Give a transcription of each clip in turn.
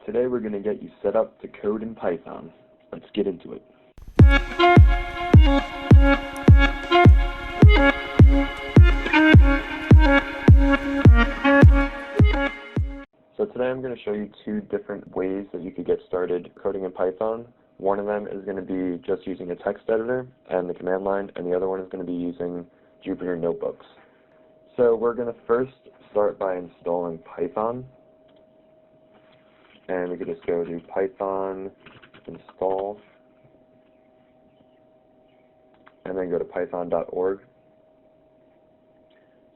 Today we're going to get you set up to code in Python. Let's get into it. So today I'm going to show you two different ways that you could get started coding in Python. One of them is going to be just using a text editor and the command line, and the other one is going to be using Jupyter Notebooks. So we're going to first start by installing Python. And we could just go to Python install, and then go to python.org.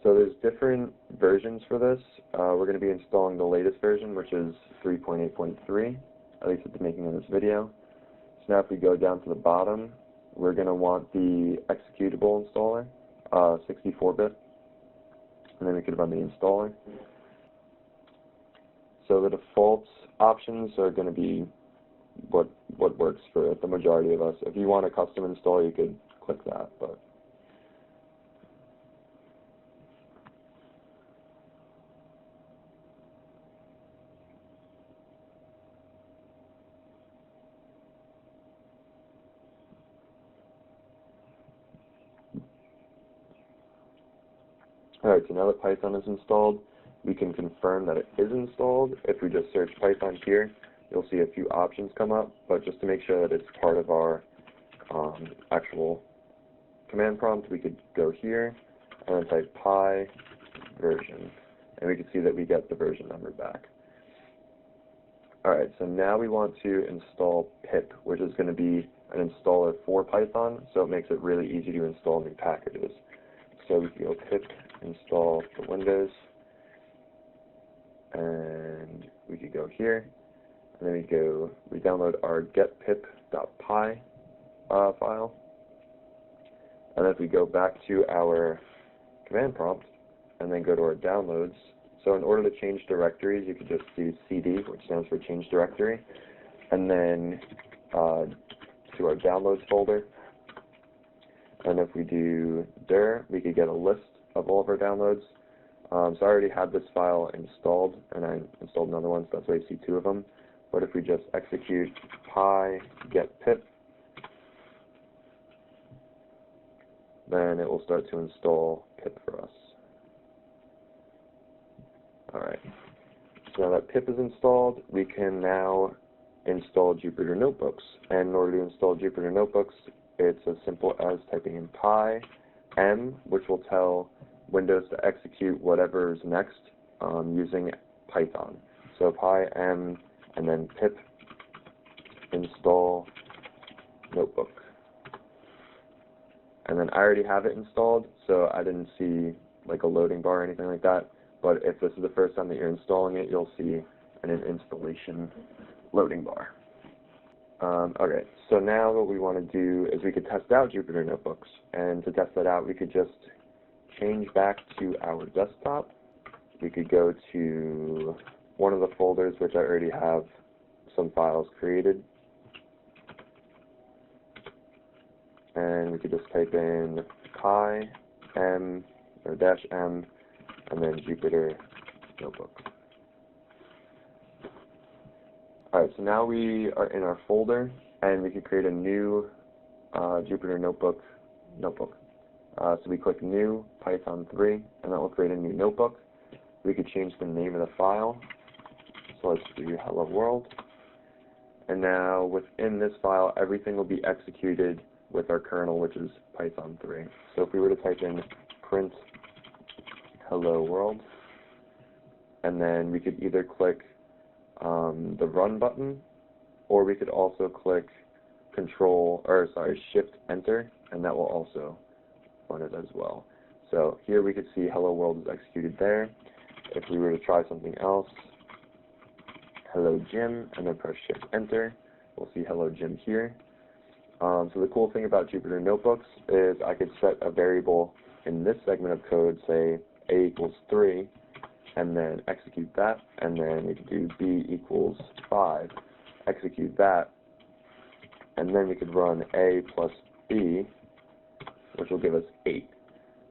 So there's different versions for this. We're going to be installing the latest version, which is 3.8.3, at least at the making of this video. So now if we go down to the bottom, we're going to want the executable installer, 64-bit, and then we could run the installer. So the default options are going to be what works for the majority of us. If you want a custom install, you could click that. But alright, so now that Python is installed, we can confirm that it is installed. If we just search Python here, you'll see a few options come up, but just to make sure that it's part of our actual command prompt, we could go here and then type py version, and we can see that we get the version number back. Alright, so now we want to install pip, which is going to be an installer for Python, so it makes it really easy to install new packages. So we can go pip install for Windows, and we could go here, and then we download our getpip.py file, and then if we go back to our command prompt and then go to our downloads, so in order to change directories, you could just do cd, which stands for change directory, and then to our downloads folder, and if we do dir, we could get a list of all of our downloads. So I already had this file installed, and I installed another one, so that's why you see two of them. But if we just execute py get pip, then it will start to install pip for us. Alright, so now that pip is installed, we can now install Jupyter Notebooks. And in order to install Jupyter Notebooks, it's as simple as typing in pym, which will tell Windows to execute whatever is next using Python. So pym and then pip install notebook. And then I already have it installed, so I didn't see like a loading bar or anything like that. But if this is the first time that you're installing it, you'll see an installation loading bar. Okay, so now what we want to do is we could test out Jupyter Notebooks. And to test that out, we could just change back to our desktop. We could go to one of the folders, which I already have some files created. And we could just type in -m or -m and then Jupyter Notebook. Alright, so now we are in our folder, and we could create a new Jupyter Notebook. So we click New, Python 3, and that will create a new notebook. We could change the name of the file. So let's do Hello World. And now within this file, everything will be executed with our kernel, which is Python 3. So if we were to type in print Hello World, and then we could either click the Run button, or we could also click Shift Enter, and that will also run it as well. So here we could see Hello World is executed there. If we were to try something else, Hello Gym, and then press Shift Enter, we'll see Hello Gym here. So the cool thing about Jupyter Notebooks is I could set a variable in this segment of code, say a equals 3, and then execute that, and then we could do b equals 5, execute that, and then we could run a plus b, which will give us 8.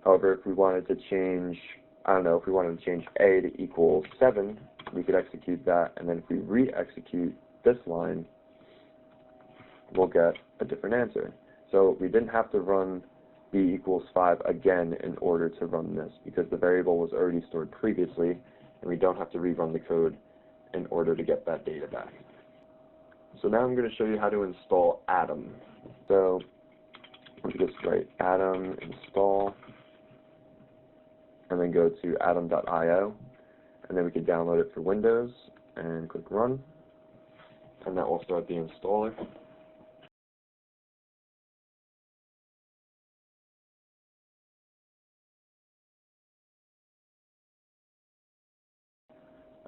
However, if we wanted to change, if we wanted to change a to equal 7, we could execute that, and then if we re-execute this line, we'll get a different answer. So we didn't have to run b equals 5 again in order to run this, because the variable was already stored previously, and we don't have to rerun the code in order to get that data back. So now I'm going to show you how to install Atom. So we just write Atom install, and then go to atom.io, and then we can download it for Windows, and click Run, and that will start the installer.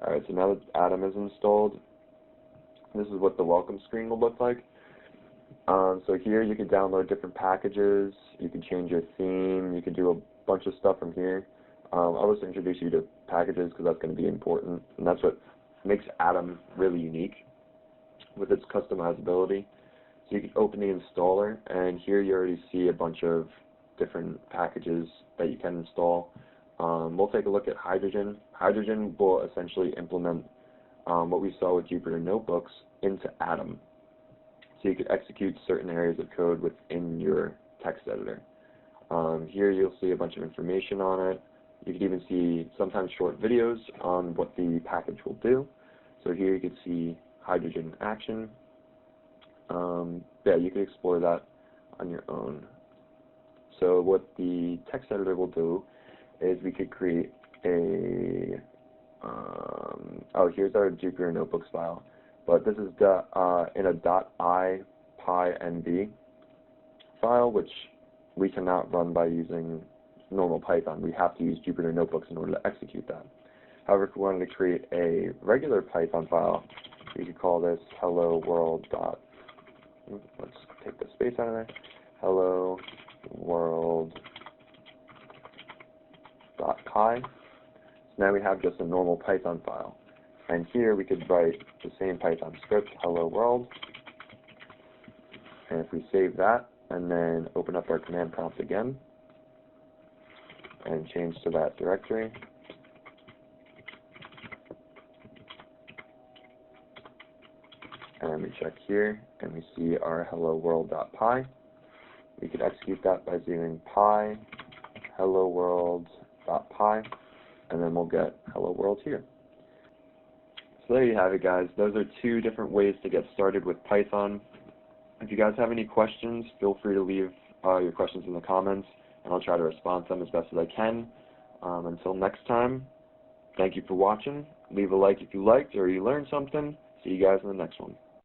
Alright, so now that Atom is installed, this is what the welcome screen will look like. So here you can download different packages, you can change your theme, you can do a bunch of stuff from here. I'll just introduce you to packages because that's going to be important, and that's what makes Atom really unique with its customizability. So you can open the installer, and here you already see a bunch of different packages that you can install. We'll take a look at Hydrogen. Hydrogen will essentially implement what we saw with Jupyter Notebooks into Atom. So you could execute certain areas of code within your text editor. Here you'll see a bunch of information on it. You can even see sometimes short videos on what the package will do. So here you can see Hydrogen action. Yeah, you can explore that on your own. So what the text editor will do is we could create a, here's our Jupyter Notebooks file, but this is in a .ipynb file, which we cannot run by using normal Python. We have to use Jupyter Notebooks in order to execute that. However, if we wanted to create a regular Python file, we could call this hello world dot, let's take the space out of there, hello world .py. So now we have just a normal Python file. And here we could write the same Python script, hello world. And if we save that, and then open up our command prompt again, and change to that directory, and we check here, and we see our hello world.py. We could execute that by doing py hello world.py, and then we'll get hello world here. So there you have it, guys. Those are two different ways to get started with Python. If you guys have any questions, feel free to leave your questions in the comments, and I'll try to respond to them as best as I can. Until next time, thank you for watching. Leave a like if you liked or you learned something. See you guys in the next one.